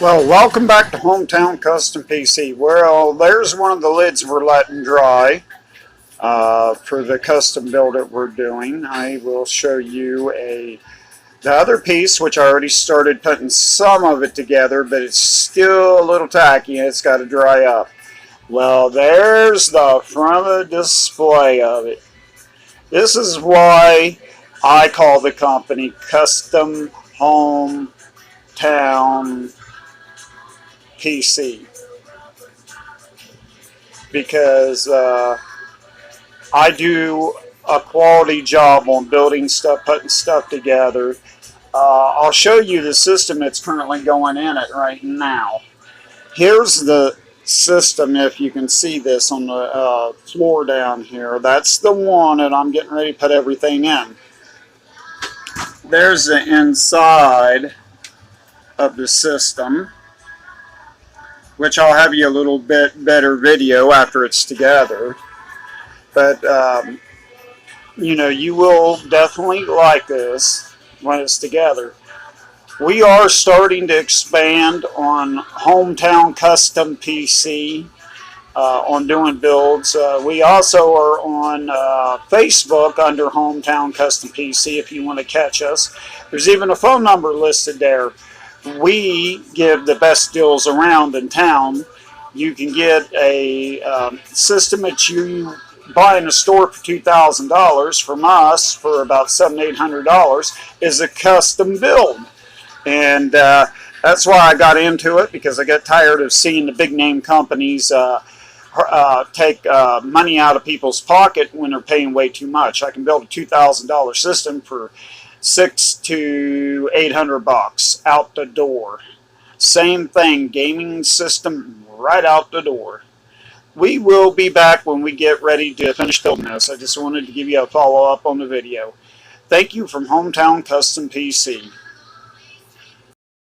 Well, welcome back to Hometown Custom PC. Well, there's one of the lids we're letting dry for the custom build that we're doing. I will show you the other piece, which I already started putting some of it together, but it's still a little tacky and it's got to dry up. Well, there's the front of the display of it. This is why I call the company Custom Hometown PC, because I do a quality job on building stuff, putting stuff together. I'll show you the system that's currently going in it right now. Here's the system, if you can see this on the floor down here. That's the one that I'm getting ready to put everything in. There's the inside of the system, which I'll have you a little bit better video after it's together. But, you know, you will definitely like this when it's together. We are starting to expand on Hometown Custom PC, on doing builds. We also are on Facebook under Hometown Custom PC if you want to catch us. There's even a phone number listed there. We give the best deals around in town. You can get a system that you buy in a store for $2,000 from us for about $700-800 is a custom build. And that's why I got into it, because I got tired of seeing the big name companies take money out of people's pocket when they're paying way too much. I can build a $2,000 system for $600 to $800 out the door. Same thing, gaming system right out the door. We will be back when we get ready to finish building this. I just wanted to give you a follow-up on the video. Thank you from Hometown Custom PC.